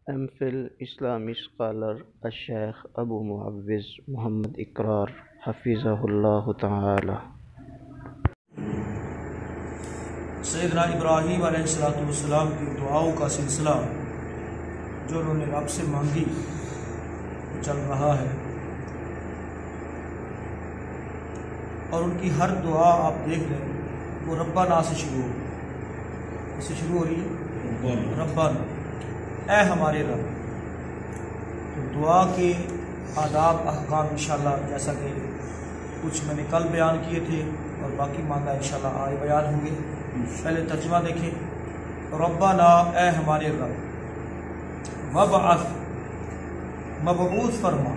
MPhil Islamic scholar الشیخ ابو معوض محمد اقرار حفظہ اللہ تعالی۔ سیدنا ابراہیم علیہ السلام کی دعاؤں کا سلسلہ جو انہوں نے رب سے مانگی چل رہا ہے، اور ان کی ہر دعا آپ دیکھ لیں وہ ربنا سے شروع ہو، اس سے شروع ہو رہی ہے ربنا، اے ہمارے رب۔ تو دعا کے آداب احکام انشاءاللہ جیسا کہ کچھ میں نے کل بیان کیے تھے اور باقی ماندہ انشاءاللہ آج بیان ہوں گے۔ پہلے ترجمہ دیکھیں، ربنا اے ہمارے رب، وبعث مبعوث فرما،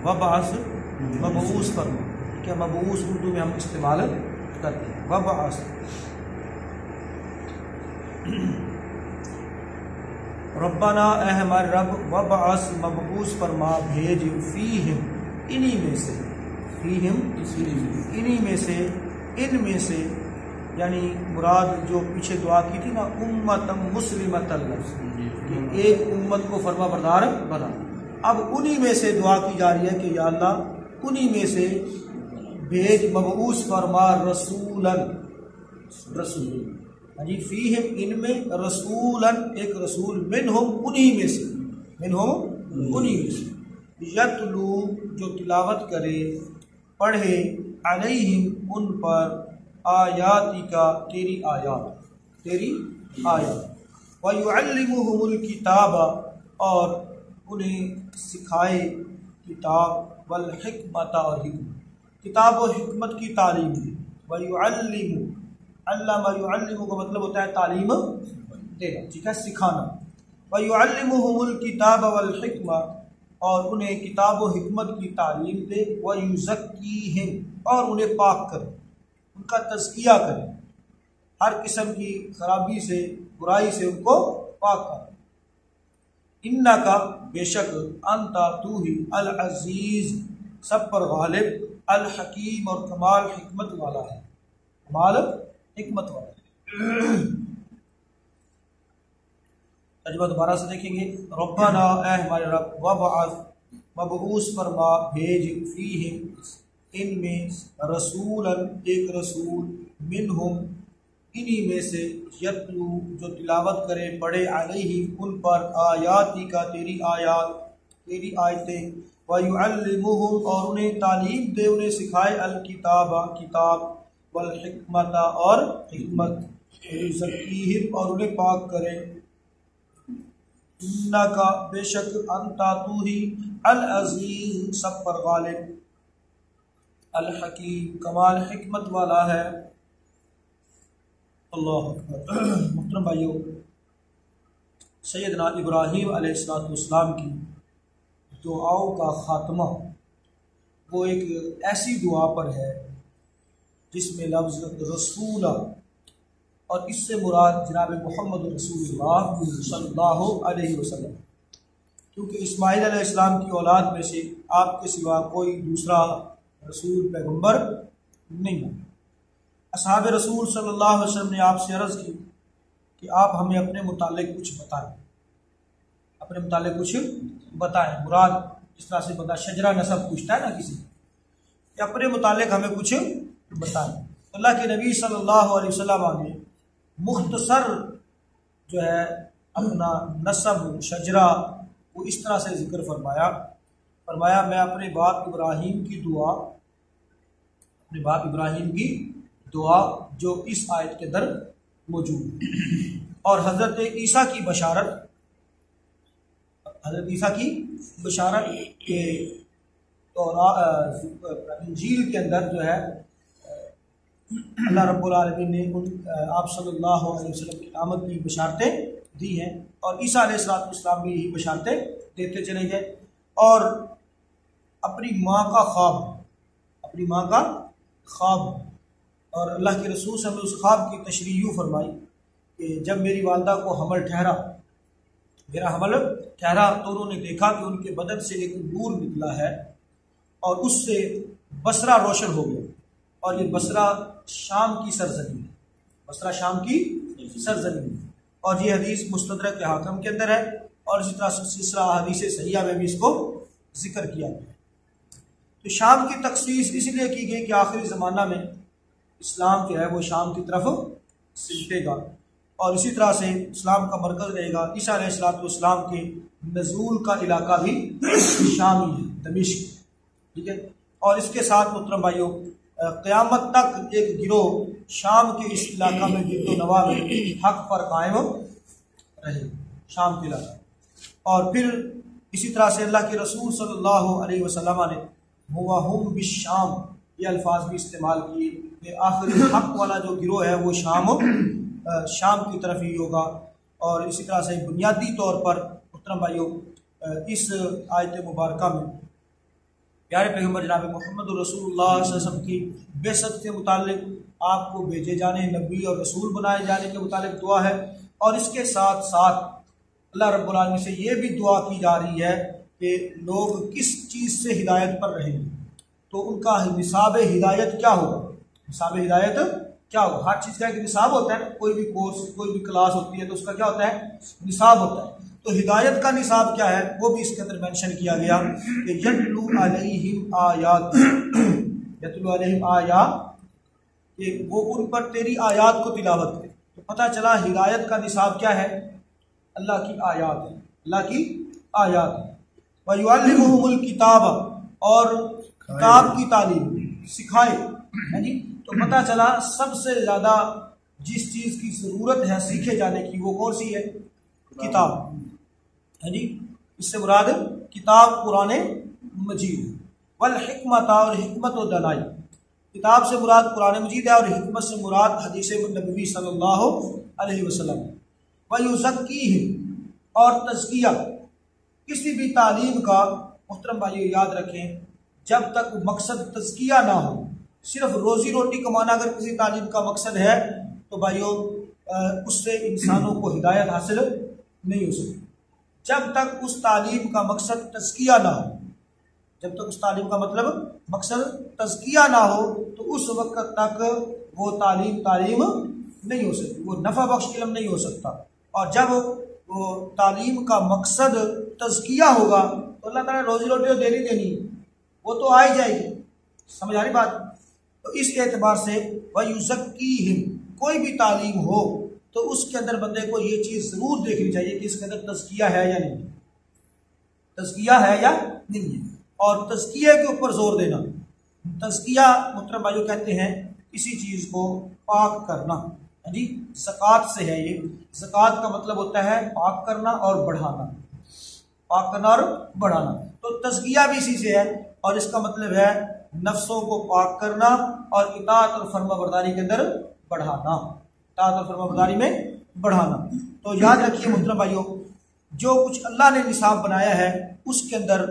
وبعث مبعوث فرما، کیا مبعوث اردو میں ہم استعمال کرتے ہیں، وبعث ربنا اے ہمارے رب، وبعث مبعوث فرما، بھیج، فیہم انہی میں سے، فیہم انہی میں سے، ان میں سے یعنی مراد جو پیچھے دعا کی تھی نا امتم مسلمۃ لک، کہ ایک امت کو فرما بردار بنا، اب انہی میں سے دعا کی جا رہی ہے کہ یا اللہ انہی میں سے بھیج، مبعوث فرما، رسولاً رسول، جی فیہم ان میں، رسولاً ایک رسول، منہم انہی میں سے، منہم انہی میں سے، یتلو جو تلاوت کرے، پڑھے، علیہم ان پر، آیاتی کا تیری آیات، تیری آیات، وَيُعَلِّمُهُمُ الْكِتَابَ اور انہیں سکھائے کتاب، والحکمت اور حکمت، کتاب و حکمت کی تعلیم دی، وَيُعَلِّمُ علامہ یعلم کا مطلب ہوتا ہے تعلیم دینا، ٹھیک ہے، سکھانا، وَيُعَلِّمُهُمُ الْكِتَابَ وَالْحِكْمَةَ اور انہیں کتاب و حکمت کی تعلیم دے، وَيُزَكِّيهِمْ اور انہیں پاک کرے، ان کا تزکیہ کرے، ہر قسم کی خرابی سے، برائی سے ان کو پاک کرے۔ اِنَّكَ بے شک، انتا تو ہی، العزیز سب پر غالب، الحکیم اور کمال حکمت والا ہے، کمال حکمت والا ہے۔ ترجمہ دوبارہ سے دیکھیں گے، ربنا اے ہمارے رب، وبعث مبعوث فرما، بھیج، فیہم ان میں، رسولاً ایک رسول، منہم انہی میں سے، یتلو جو تلاوت کرے، پڑھے، علیہم ان پر، آیاتی کا تیری آیات، تیری آیتیں، وَيُعَلِّمُهُمْ اور انہیں تعلیم دے، انہیں سکھائے، الکتاب کتاب، والحکمت اور حکمت، وَيُزَكِّيهِمْ اور انہیں پاک کرے۔ اِنَّكَ بے شک، انتا تو ہی، العزیز سب پر غالب، الحکیم کمال حکمت والا ہے۔ اللہ اکبر۔ محترم بھائیو، سیدنا ابراہیم علیہ السلام کی دعاؤں کا خاتمہ وہ ایک ایسی دعا پر ہے جس میں لفظ رسولہ اور اس سے مراد جناب محمد رسول اللہ صلی اللہ علیہ وسلم، کیونکہ اسماعیل علیہ السلام کی اولاد میں سے آپ کے سوا کوئی دوسرا رسول پیغمبر نہیں ہے۔ اصحاب رسول صلی اللہ علیہ وسلم نے آپ سے عرض کی کہ آپ ہمیں اپنے متعلق کچھ بتائیں، اپنے متعلق کچھ بتائیں، مراد جس طرح سے بندہ شجرہ نسب پوچھتا ہے نا کسی، کہ اپنے متعلق ہمیں کچھ بتائیں۔ اللہ کے نبی صلی اللہ علیہ وسلم نے مختصر جو ہے اپنا نسب شجرہ وہ اس طرح سے ذکر فرمایا میں اپنے باپ ابراہیم کی دعا، اپنے باپ ابراہیم کی دعا جو اس آیت کے اندر موجود ہے، اور حضرت عیسیٰ کی بشارت، حضرت عیسیٰ کی بشارت کے انجیل کے اندر جو ہے اللہ رب العالمین نے آپ صلی اللہ علیہ وسلم کی آمد کی بشارتیں دی ہیں، اور عیسیٰ علیہ السلام بھی یہی بشارتیں دیتے چلے گئے، اور اپنی ماں کا خواب، اپنی ماں کا خواب، اور اللہ کے رسول صلی اللہ علیہ وسلم نے اس خواب کی تشریح یوں فرمائی کہ جب میری والدہ کو حمل ٹھہرا، میرا حمل ٹھہرا، تو انہوں نے دیکھا کہ ان کے بدن سے ایک نور نکلا ہے، اور اس سے بصرہ روشن ہو گیا، اور یہ بصرہ شام کی سرزمین ہے، بصرہ شام کی سرزمین، اور یہ حدیث مستدرک حاکم کے اندر ہے، اور اسی طرح سلسلہ احادیث صحیحہ میں بھی اس کو ذکر کیا گیا۔ تو شام کی تخصیص اس لیے کی گئی کہ آخری زمانہ میں اسلام جو ہے وہ شام کی طرف سمٹے گا، اور اسی طرح سے اسلام کا مرکز رہے گا۔ عیسیٰ علیہ السلام کے نزول کا علاقہ بھی شام ہی ہے، دمشق، ٹھیک ہے۔ اور اس کے ساتھ محترم بھائیوں قیامت تک ایک گروہ شام کے اس علاقہ میں گرد و نواح میں حق پر قائم رہے، شام کے علاقہ۔ اور پھر اسی طرح سے اللہ کے رسول صلی اللہ علیہ وسلم نے وَهُمْ بِالشام یہ الفاظ بھی استعمال کیے کہ آخری حق والا جو گروہ ہے وہ شام کی طرف ہی ہوگا۔ اور اسی طرح سے بنیادی طور پر محترم بھائیوں اس آیت مبارکہ میں پیارے پیغمبر جناب محمد رسول اللہ صلی اللہ علیہ وسلم کی بعثت کے متعلق، آپ کو بھیجے جانے، نبی اور رسول بنائے جانے کے متعلق دعا ہے، اور اس کے ساتھ ساتھ اللہ رب العالمین سے یہ بھی دعا کی جا رہی ہے کہ لوگ کس چیز سے ہدایت پر رہیں گے، تو ان کا نصاب ہدایت کیا ہوگا، نصاب ہدایت کیا ہوگا۔ ہر چیز کا ایک نصاب ہوتا ہے، کوئی بھی کورس کوئی بھی کلاس ہوتی ہے تو اس کا کیا ہوتا ہے، نصاب ہوتا ہے۔ تو ہدایت کا نصاب کیا ہے وہ بھی اس کے اندر مینشن کیا گیا کہ یتلو علیہم آیات، یتلو علیہم آیات، کہ وہ ان پر تیری آیات کو تلاوت کرے۔ تو پتہ چلا ہدایت کا نصاب کیا ہے، اللہ کی آیات ہے، اللہ کی آیات ہے۔ وَيُعَلِّمُهُمُ الْكِتَابَ اور کتاب کی تعلیم سکھائے، جی۔ تو پتہ چلا سب سے زیادہ جس چیز کی ضرورت ہے سیکھے جانے کی وہ کون سی ہے، کتاب، جی۔ اس سے مراد کتاب قرآن مجید، والحکمت اور حکمت و دانائی، کتاب سے مراد قرآن مجید ہے اور حکمت سے مراد حدیث نبوی صلی اللہ علیہ وسلم۔ وَيُزَكِّيهِمْ اور تزکیہ، کسی بھی تعلیم کا محترم بھائیو یاد رکھیں جب تک مقصد تزکیہ نہ ہو، صرف روزی روٹی کمانا اگر کسی تعلیم کا مقصد ہے تو بھائیو اس سے انسانوں کو ہدایت حاصل نہیں ہو سکتی۔ جب تک اس تعلیم کا مقصد تزکیہ نہ ہو، جب تک اس تعلیم کا مقصد تزکیہ نہ ہو تو اس وقت تک وہ تعلیم نہیں ہو سکتی، وہ نفع بخش علم نہیں ہو سکتا۔ اور جب وہ تعلیم کا مقصد تزکیہ ہوگا تو اللہ تعالیٰ روزی روٹی تو دینی وہ تو آ ہی جائے گی، سمجھ آ رہی بات۔ تو اس اعتبار سے وَيُزَكِّيهِمْ کوئی بھی تعلیم ہو تو اس کے اندر بندے کو یہ چیز ضرور دیکھنی چاہیے کہ اس کے اندر تزکیہ ہے یا نہیں، تزکیہ ہے یا نہیں ہے، اور تزکیہ کے اوپر زور دینا۔ تزکیہ محترم بھائیو کہتے ہیں کسی چیز کو پاک کرنا، جی۔ زکوٰۃ سے ہے یہ، زکوٰۃ کا مطلب ہوتا ہے پاک کرنا اور بڑھانا، پاک کرنا اور بڑھانا۔ تو تزکیہ بھی اسی سے ہے، اور اس کا مطلب ہے نفسوں کو پاک کرنا اور اطاعت اور فرما برداری کے اندر بڑھانا، اطاعت اور فرما برداری میں بڑھانا۔ تو یاد رکھیے محترم بھائیو، جو کچھ اللہ نے نصاب بنایا ہے اس کے اندر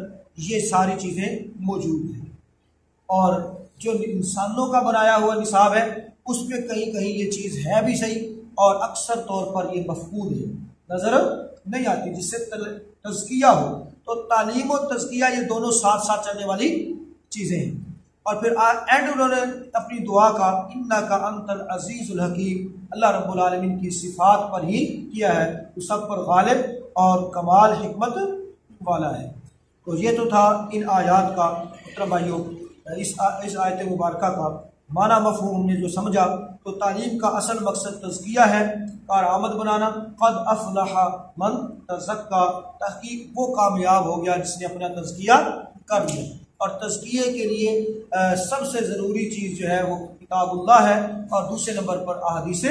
یہ ساری چیزیں موجود ہیں، اور جو انسانوں کا بنایا ہوا نصاب ہے اس پہ کہیں یہ چیز ہے بھی صحیح، اور اکثر طور پر یہ مفقود ہے، نظر نہیں آتی، جس سے تزکیہ ہو۔ تو تعلیم و تزکیہ یہ دونوں ساتھ ساتھ چلنے والی چیزیں ہیں۔ اور پھر اینڈ انہوں نے اپنی دعا کا انک انت العزیز الحکیم، اللہ رب العالمین کی صفات پر ہی کیا ہے، وہ سب پر غالب اور کمال حکمت والا ہے۔ تو یہ تو تھا ان آیات کا محترم بھائیوں، اس آیت مبارکہ کا معنی مفہوم ہم نے جو سمجھا۔ تو تعلیم کا اصل مقصد تزکیہ ہے، کارآمد بنانا۔ قد افلح من تزکا، تحقیق وہ کامیاب ہو گیا جس نے اپنا تزکیہ کر لیا۔ اور تزکیے کے لیے سب سے ضروری چیز جو ہے وہ کتاب اللہ ہے، اور دوسرے نمبر پر احادیث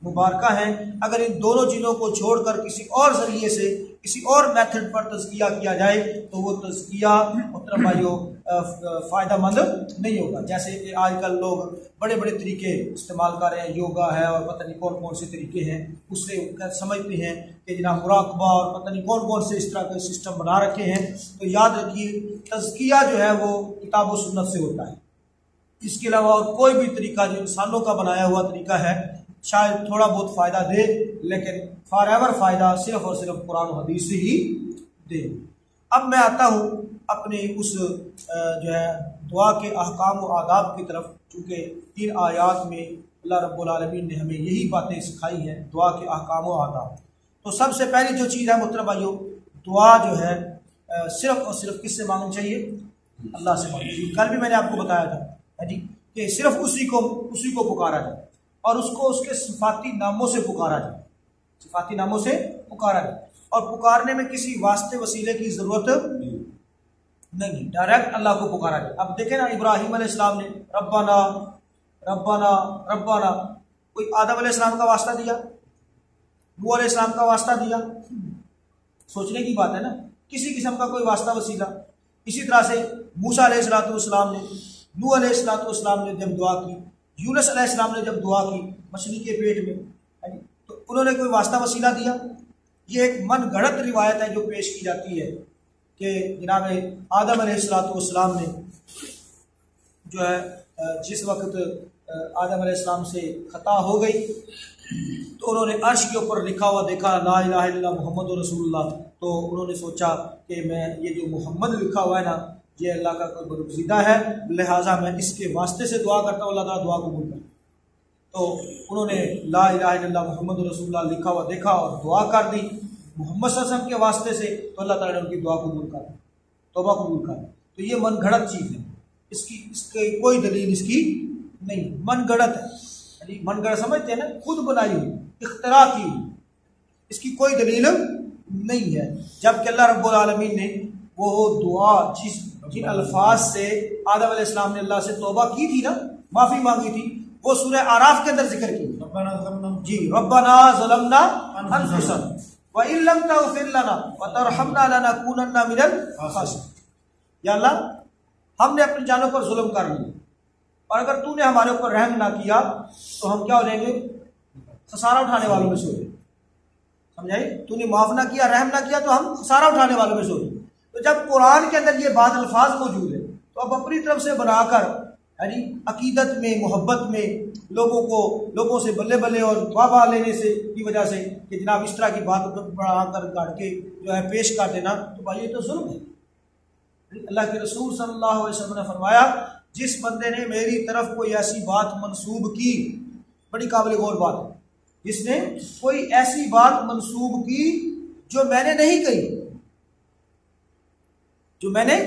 مبارکہ ہیں۔ اگر ان دونوں چیزوں کو چھوڑ کر کسی اور ذریعے سے کسی اور میتھڈ پر تزکیہ کیا جائے تو وہ تزکیہ محترم بھائیوں فائدہ مند نہیں ہوگا۔ جیسے کہ آج کل لوگ بڑے بڑے طریقے استعمال کر رہے ہیں، یوگا ہے اور پتہ نہیں کون سے طریقے ہیں، اس سے سمجھتے ہیں کہ جناب مراقبہ اور پتہ نہیں کون سے اس طرح کے سسٹم بنا رکھے ہیں۔ تو یاد رکھیے تزکیہ جو ہے وہ کتاب و سنت سے ہوتا ہے، اس کے علاوہ اور کوئی بھی طریقہ جو انسانوں کا بنایا ہوا طریقہ ہے شاید تھوڑا بہت فائدہ دے، لیکن فار ایور فائدہ صرف اور صرف قرآن و حدیث سے ہی دے۔ اب میں آتا ہوں اپنے اس جو ہے دعا کے احکام و آداب کی طرف، چونکہ 3 آیات میں اللہ رب العالمین نے ہمیں یہی باتیں سکھائی ہیں، دعا کے احکام و آداب۔ تو سب سے پہلی جو چیز ہے محترم بھائیوں، دعا جو ہے صرف اور صرف کس سے مانگنی چاہیے؟ اللہ سے مانگنی چاہیے۔ کل بھی میں نے آپ کو بتایا تھا جی کہ صرف اسی کو پکارا جائے اور اس کو اس کے صفاتی ناموں سے پکارا جائے، صفاتی ناموں سے پکارا جائے، اور پکارنے میں کسی واسطے وسیلے کی ضرورت نہیں، ڈائریکٹ اللہ کو پکارا جائے۔ اب دیکھیں نا، ابراہیم علیہ السلام نے ربنا ربنا ربنا، کوئی آدم علیہ السلام کا واسطہ دیا، نوح علیہ السلام کا واسطہ دیا؟ سوچنے کی بات ہے نا، کسی قسم کا کوئی واسطہ وسیلہ۔ اسی طرح سے موسیٰ علیہ السلام نے، نوح علیہ السلام نے جب دعا کی، یونس علیہ السلام نے جب دعا کی مچھلی کے پیٹ میں، تو انہوں نے کوئی واسطہ وسیلہ دیا؟ یہ ایک من گھڑت روایت ہے جو پیش کی جاتی ہے کہ جناب آدم علیہ السلام نے جو ہے جس وقت آدم علیہ السلام سے خطا ہو گئی تو انہوں نے عرش کے اوپر لکھا ہوا دیکھا لا الہ الا اللہ محمد رسول اللہ، تو انہوں نے سوچا کہ میں یہ جو محمد لکھا ہوا ہے نا یہ اللہ کا کوئی برگزیدہ ہے، لہٰذا میں اس کے واسطے سے دعا کرتا ہوں، اللہ تعالیٰ دعا قبول کرے۔ تو انہوں نے لا الہ الا اللہ محمد رسول اللہ لکھا ہوا دیکھا اور دعا کر دی محمد صلی اللہ علیہ وسلم کے واسطے سے، تو اللہ تعالیٰ نے ان کی دعا قبول کر دی، توبہ قبول کر دی۔ تو یہ من گھڑت چیز ہے، اس کی کوئی دلیل اس کی نہیں، من گھڑت ہے، من گھڑت سمجھتے ہیں نا، خود بنائی ہوئی، اختراع کی ہوئی، اس کی کوئی دلیل نہیں ہے۔ جبکہ اللہ رب العالمین نے وہ دعا جن الفاظ سے آدم علیہ السلام نے اللہ سے توبہ کی تھی نا، معافی مانگی تھی، وہ سورہ اعراف کے اندر ذکر کی جی ربنا ظلمنا انفسنا وان لم تغفر لنا وترحمنا لنكونن من الخاسرین، یا اللہ ہم نے اپنی جانوں پر ظلم کر لیا اور اگر تو نے ہمارے اوپر رحم نہ کیا تو ہم کیا ہو جائیں گے؟ خسارہ اٹھانے والوں میں سے ہو جائیں، سمجھائی؟ تو نے معاف نہ کیا، رحم نہ کیا تو ہم خسارہ اٹھانے والوں میں سے ہو جائیں۔ تو جب قرآن کے اندر یہ بات الفاظ موجود ہے تو اب اپنی طرف سے بنا کر عقیدت میں، محبت میں لوگوں سے بلے بلے اور واہ لینے سے کی وجہ سے کہ جناب اس طرح کی بات بڑھا کر گاڑ کے جو ہے پیش کر دینا، تو بھائی یہ تو ظلم ہے۔ اللہ کے رسول صلی اللہ علیہ وسلم نے فرمایا جس بندے نے میری طرف کوئی ایسی بات منسوب کی، بڑی قابل غور بات ہے، جس نے کوئی ایسی بات منسوب کی جو میں نے نہیں کہی، جو میں نے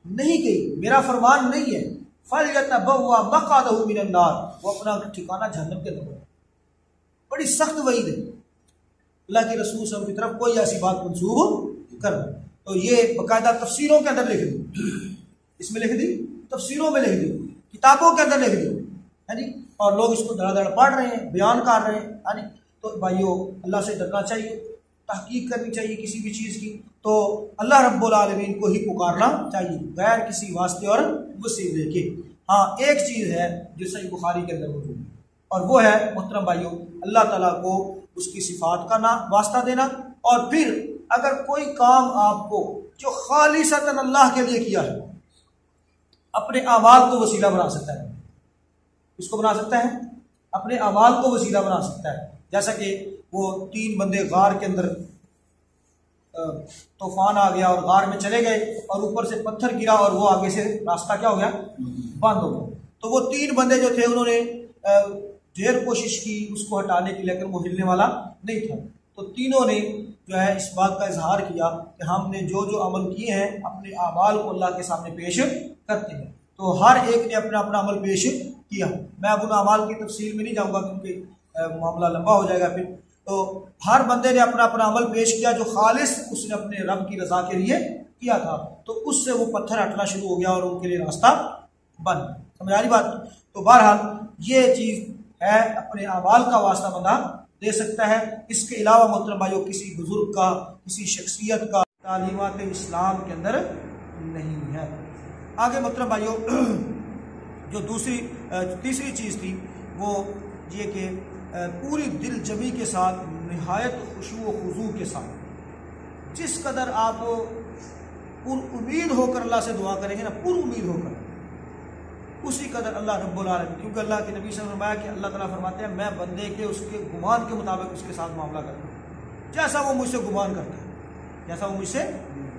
نہیں کہی، میرا فرمان نہیں ہے، فَلْيَتَبَوَّأْ مَقْعَدَهُ مِنَ النَّارِ، وہ اپنا ٹھکانہ جہنم کے اندر۔ بڑی سخت وعید ہے اللہ کے رسول صلی اللہ علیہ وسلم کی طرف کوئی ایسی بات منسوب کرنا، تو یہ باقاعدہ تفسیروں کے اندر لکھ دی، اس میں لکھ دی، تفسیروں میں لکھ دی، کتابوں کے اندر لکھ دی، اور لوگ اس کو دھڑا دھڑ پڑھ رہے ہیں، بیان کر رہے ہیں۔ تو بھائیو اللہ سے ڈرنا چاہیے، تحقیق کرنی چاہیے کسی بھی چیز کی، تو اللہ رب العالمین کو ہی پکارنا چاہیے غیر کسی واسطے اور وسیلے کے۔ ہاں ایک چیز ہے جو صحیح بخاری کے اندر موجود ہے، اور وہ ہے محترم بھائیو اللہ تعالیٰ کو اس کی صفات کا واسطہ دینا، اور پھر اگر کوئی کام آپ کو جو خالصتاً اللہ کے لیے کیا ہے، اپنے اعمال کو وسیلہ بنا سکتا ہے، اس کو بنا سکتا ہے، اپنے اعمال کو وسیلہ بنا سکتا ہے، جیسا کہ وہ 3 بندے غار کے اندر طوفان آ گیا اور غار میں چلے گئے اور اوپر سے پتھر گرا اور وہ آگے سے راستہ کیا ہو گیا؟ بند ہو گیا۔ تو وہ 3 بندے جو تھے انہوں نے ڈھیر کوشش کی اس کو ہٹانے کی، لیکن وہ ہلنے والا نہیں تھا، تو تینوں نے جو ہے اس بات کا اظہار کیا کہ ہم نے جو عمل کیے ہیں اپنے اعمال کو اللہ کے سامنے پیش کرتے ہیں۔ تو ہر ایک نے اپنا اپنا عمل پیش کیا۔ میں اب ان اعمال کی تفصیل میں نہیں جاؤں گا کیونکہ معاملہ لمبا ہو جائے گا پھر۔ تو ہر بندے نے اپنا اپنا عمل پیش کیا جو خالص اس نے اپنے رب کی رضا کے لیے کیا تھا، تو اس سے وہ پتھر ہٹنا شروع ہو گیا اور ان کے لیے راستہ بند۔ سمجھ آ رہی بات؟ تو بہرحال یہ چیز ہے، اپنے اعمال کا واسطہ بندہ دے سکتا ہے۔ اس کے علاوہ محترم بھائیو کسی بزرگ کا، کسی شخصیت کا تعلیمات اسلام کے اندر نہیں ہے۔ آگے محترم بھائیو جو تیسری چیز تھی وہ یہ کہ پوری دل جمی کے ساتھ، نہایت خشوع و خضوع کے ساتھ، جس قدر آپ پر امید ہو کر اللہ سے دعا کریں گے نا، پر امید ہو کر، اسی قدر اللہ رب العالمین، کیونکہ اللہ کے نبی صلی اللہ علیہ وسلم نے فرمایا کہ اللہ تعالیٰ فرماتے ہیں میں بندے کے اس کے گمان کے مطابق اس کے ساتھ معاملہ کرتا ہوں، جیسا وہ مجھ سے گمان کرتا ہے، جیسا وہ مجھ سے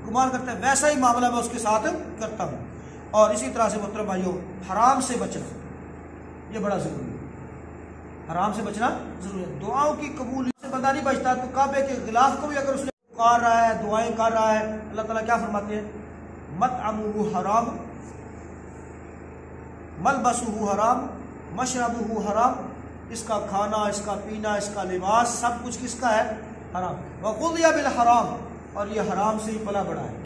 گمان کرتا ہے ویسا ہی معاملہ میں اس کے ساتھ کرتا ہوں۔ اور اسی طرح سے محترم بھائیو حرام سے بچنا یہ بڑا ضروری ہے، حرام سے بچنا ضروری ہے۔ دعاؤں کی قبولیت سے بندہ نہیں بچتا تو کعبے کے غلاف کو بھی اگر اس نے پکار رہا ہے، دعائیں کر رہا ہے، اللہ تعالیٰ کیا فرماتے ہیں؟ مطعمہ حرام، ملبسہ حرام، مشربہ حرام، اس کا کھانا، اس کا پینا، اس کا لباس، سب کچھ کس کا ہے؟ حرام۔ وغذی بالحرام، اور یہ حرام سے ہی پلا بڑا ہے۔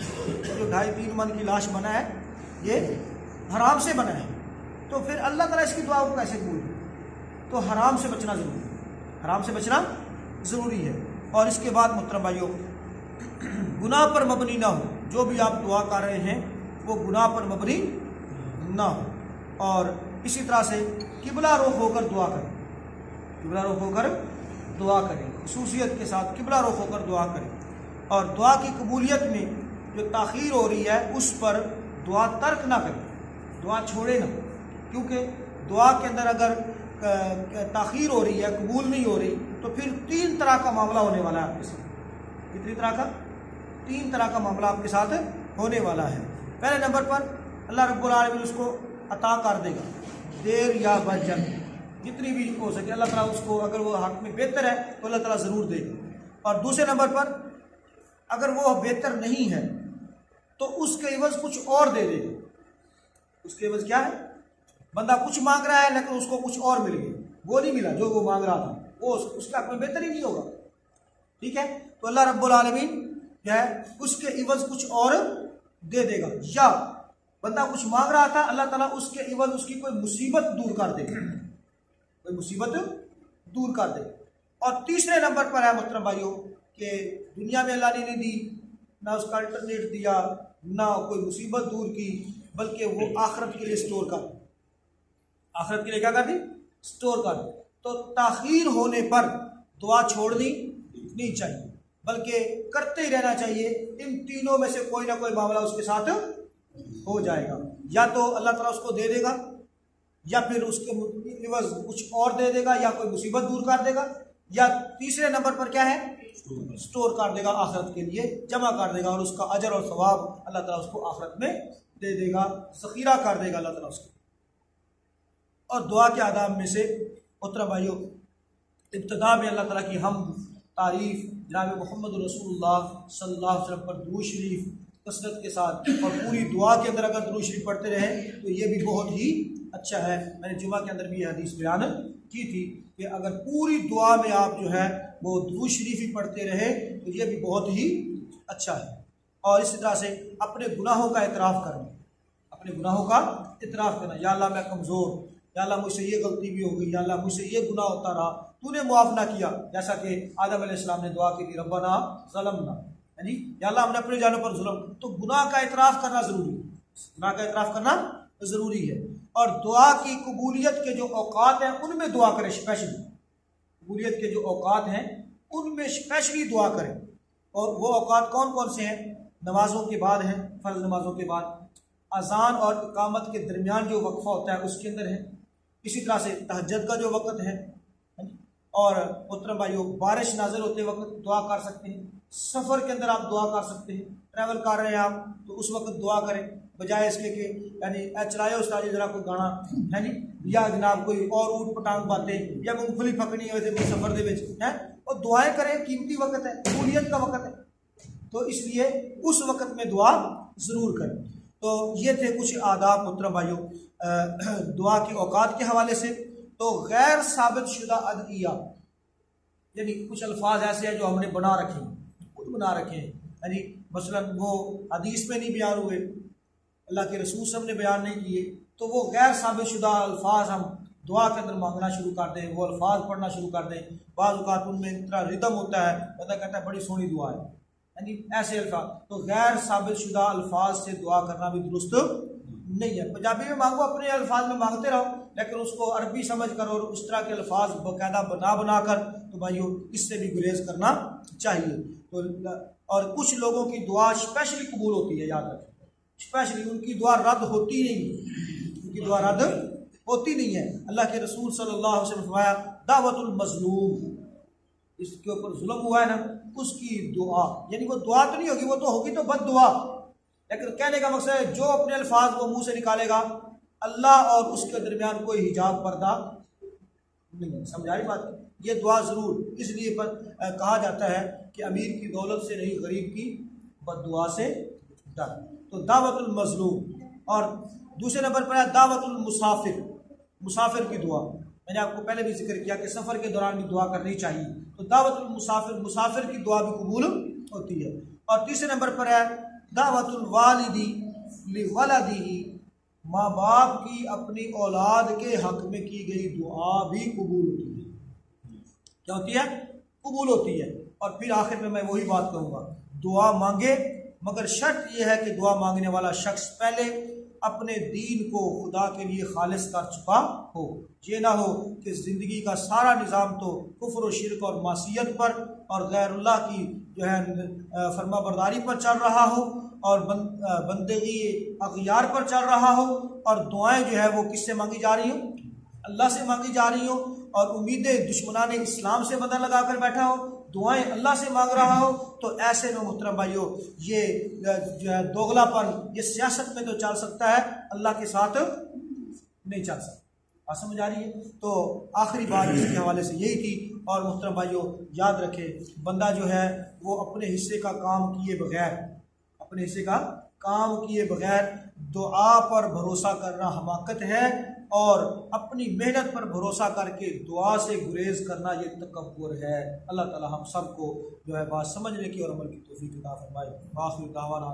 جو 2.5-3 من کی لاش بنا ہے یہ حرام سے بنا ہے، تو پھر اللہ تعالیٰ اس کی دعا کو کیسے قبول؟ تو حرام سے بچنا ضروری ہے، حرام سے بچنا ضروری ہے۔ اور اس کے بعد محترم بھائیوں، گناہ پر مبنی نہ ہو، جو بھی آپ دعا کر رہے ہیں وہ گناہ پر مبنی نہ ہو، اور اسی طرح سے قبلہ رخ ہو کر دعا کریں، قبلہ رخ ہو کر دعا کریں، خصوصیت کے ساتھ قبلہ رخ ہو کر دعا کریں۔ اور دعا کی قبولیت میں جو تاخیر ہو رہی ہے اس پر دعا ترک نہ کریں، دعا چھوڑے نہ، کیونکہ دعا کے اندر اگر تاخیر ہو رہی ہے، قبول نہیں ہو رہی، تو پھر 3 طرح کا معاملہ ہونے والا ہے آپ کے ساتھ۔ کتنی طرح کا؟ 3 طرح کا معاملہ آپ کے ساتھ ہونے والا ہے۔ پہلے نمبر پر اللہ رب العالمین اس کو عطا کر دے گا، دیر یا بجن، جتنی بھی ہو سکے اللہ تعالیٰ اس کو، اگر وہ حق میں بہتر ہے تو اللہ تعالیٰ ضرور دے گا۔ اور دوسرے نمبر پر اگر وہ بہتر نہیں ہے تو اس کے عوض کچھ اور دے دے گا۔ اس کے عوض کیا ہے؟ بندہ کچھ مانگ رہا ہے لیکن اس کو کچھ اور مل گیا، وہ نہیں ملا جو وہ مانگ رہا تھا، وہ اس کے حق میں بہتر ہی نہیں ہوگا، ٹھیک ہے؟ تو اللہ رب العالمین کیا ہے؟ اس کے عوض کچھ اور دے دے گا، یا بندہ کچھ مانگ رہا تھا، اللہ تعالیٰ اس کے عوض اس کی کوئی مصیبت دور کر دے گا، کوئی مصیبت دور کر دے۔ اور تیسرے نمبر پر ہے محترم بھائیوں کہ دنیا میں اللہ نے نہیں دی، نہ اس کا الٹرنیٹ دیا، نہ کوئی مصیبت دور کی، بلکہ وہ آخرت کے لیے سٹور کر دی، آخرت کے لیے کیا کر دی؟ سٹور کر دی۔ تو تاخیر ہونے پر دعا چھوڑنی نہیں چاہیے، بلکہ کرتے ہی رہنا چاہیے۔ ان تینوں میں سے کوئی نہ کوئی معاملہ اس کے ساتھ ہو جائے گا، یا تو اللہ تعالیٰ اس کو دے دے گا، یا پھر اس کے عوض کچھ اور دے دے گا، یا کوئی مصیبت دور کر دے گا، یا تیسرے نمبر پر کیا ہے؟ سٹور کر دے گا، آخرت کے لیے جمع کر دے گا، اور اس کا اجر اور ثواب اللہ تعالیٰ اس کو آخرت میں دے دے گا، ذخیرہ کر دے گا اللہ تعالیٰ اس کو۔ اور دعا کے آداب میں سے محترم بھائیوں، ابتدا میں اللہ تعالیٰ کی حمد، تعریف، جناب محمد رسول اللہ صلی اللہ علیہ وسلم پر درود شریف کثرت کے ساتھ، اور پوری دعا کے اندر اگر درود شریف پڑھتے رہیں تو یہ بھی بہت ہی اچھا ہے۔ میں نے جمعہ کے اندر بھی یہ حدیث بیان کی تھی کہ اگر پوری دعا میں آپ جو ہے وہ درود شریف ہی پڑھتے رہے تو یہ بھی بہت ہی اچھا ہے۔ اور اسی طرح سے اپنے گناہوں کا اعتراف کرنا، اپنے گناہوں کا اعتراف کرنا، یا اللہ میں کمزور، یا اللہ مجھ سے یہ غلطی بھی ہو گئی، یا اللہ مجھ سے یہ گناہ ہوتا رہا، تو نے معاف نہ کیا، جیسا کہ آدم علیہ السلام نے دعا کی تھی، ربنا ظلمنا، یعنی یا اللہ ہم نے اپنے جانوں پر ظلم۔ تو گناہ کا اعتراف کرنا ضروری ہے، گناہ کا اعتراف کرنا ضروری ہے۔ اور دعا کی قبولیت کے جو اوقات ہیں ان میں دعا کریں، اسپیشلی قبولیت کے جو اوقات ہیں ان میں اسپیشلی دعا کریں۔ اور وہ اوقات کون کون سے ہیں؟ نمازوں کے بعد ہیں، فرض نمازوں کے بعد، اذان اور اقامت کے درمیان جو وقفہ ہوتا ہے اس کے اندر ہے، اسی طرح سے تہجد کا جو وقت ہے، اور محترم بھائیوں بارش نازل ہوتے وقت دعا کر سکتے ہیں، سفر کے اندر آپ دعا کر سکتے ہیں، ٹریول کر رہے ہیں آپ تو اس وقت دعا کریں، بجائے اس کے کہ یعنی چلائے استاد ذرا کوئی گانا ہے نہیں، یا جناب کوئی اور اوٹ پٹانگ باتیں، یا مونگ پھلی پھکنی ہے ویسے سفر دے وچ ہے، اور دعائیں کریں، قیمتی وقت ہے، قبولیت کا وقت ہے، تو اس لیے اس وقت میں دعا ضرور کریں۔ تو یہ تھے کچھ آداب محترم بھائیوں دعا کے اوقات کے حوالے سے۔ تو غیر ثابت شدہ ادعیہ، یعنی کچھ الفاظ ایسے ہیں جو ہم نے بنا رکھے ہیں، خود بنا رکھے ہیں، یعنی مثلا وہ حدیث میں نہیں بیان ہوئے، اللہ کے رسول صلی اللہ علیہ وسلم نے بیان نہیں کیے، تو وہ غیر ثابت شدہ الفاظ ہم دعا کے اندر مانگنا شروع کر دیں، وہ الفاظ پڑھنا شروع کر دیں۔ بعض اوقات ان میں اتنا ردم ہوتا ہے، بندہ کہتا ہے بڑی سونی دعا ہے، یعنی ایسے الفاظ، تو غیر ثابت شدہ الفاظ سے دعا کرنا بھی درست نہیں ہے۔ پنجابی میں مانگو، اپنے الفاظ میں مانگتے رہو، لیکن اس کو عربی سمجھ کر اور اس طرح کے الفاظ باقاعدہ بنا کر، تو بھائیو اس سے بھی گریز کرنا چاہیے۔ تو اور کچھ لوگوں کی دعا اسپیشلی قبول ہوتی ہے، یاد رکھیں، اسپیشلی ان کی دعا رد ہوتی نہیں، ان کی دعا رد ہوتی نہیں ہے۔ اللہ کے رسول صلی اللہ علیہ وسلم نے فرمایا دعوت المظلوم، اس کے اوپر ظلم ہوا ہے نا، اس کی دعا، یعنی وہ دعا تو نہیں ہوگی، وہ تو ہوگی تو بد دعا، لیکن کہنے کا مقصد ہے جو اپنے الفاظ وہ منہ سے نکالے گا اللہ اور اس کے درمیان کوئی حجاب پردہ نہیں ہے، سمجھائی بات؟ یہ دعا ضرور اس لیے کہا جاتا ہے کہ امیر کی دولت سے نہیں غریب کی بد دعا سے ڈر۔ تو دعوت المظلوم، اور دوسرے نمبر پر ہے دعوت المسافر، مسافر کی دعا۔ میں نے آپ کو پہلے بھی ذکر کیا کہ سفر کے دوران بھی دعا کرنی چاہیے، تو دعوت المسافر، مسافر کی دعا بھی قبول ہوتی ہے۔ اور تیسرے نمبر پر ہے دعوت الوالدی لولدہ، ماں باپ کی اپنی اولاد کے حق میں کی گئی دعا بھی قبول ہوتی ہے۔ کیا ہوتی ہے؟ قبول ہوتی ہے۔ اور پھر آخر میں میں وہی بات کہوں گا، دعا مانگے، مگر شرط یہ ہے کہ دعا مانگنے والا شخص پہلے اپنے دین کو خدا کے لیے خالص کر چکا ہو۔ یہ نہ ہو کہ زندگی کا سارا نظام تو کفر و شرک اور معصیت پر اور غیر اللہ کی جو ہے فرما برداری پر چل رہا ہو، اور بندگی اغیار پر چل رہا ہو، اور دعائیں جو ہے وہ کس سے مانگی جا رہی ہوں؟ اللہ سے مانگی جا رہی ہوں، اور امیدیں دشمنان اسلام سے بدل لگا کر بیٹھا ہو، دعائیں اللہ سے مانگ رہا ہو، تو ایسے میں محترم بھائیو یہ دوغلا پن، یہ سیاست میں تو چل سکتا ہے، اللہ کے ساتھ نہیں چل سکتا۔ بات سمجھ آ رہی ہے؟ تو آخری بات اس کے حوالے سے یہی تھی۔ اور محترم بھائیو یاد رکھے، بندہ جو ہے وہ اپنے حصے کا کام کیے بغیر، اپنے حصے کا کام کیے بغیر دعا پر بھروسہ کرنا حماقت ہے، اور اپنی محنت پر بھروسہ کر کے دعا سے گریز کرنا یہ تکبر ہے۔ اللہ تعالی ہم سب کو جو ہے بات سمجھنے کی اور عمل کی توفیق عطا فرمائے۔ آخر دعوانا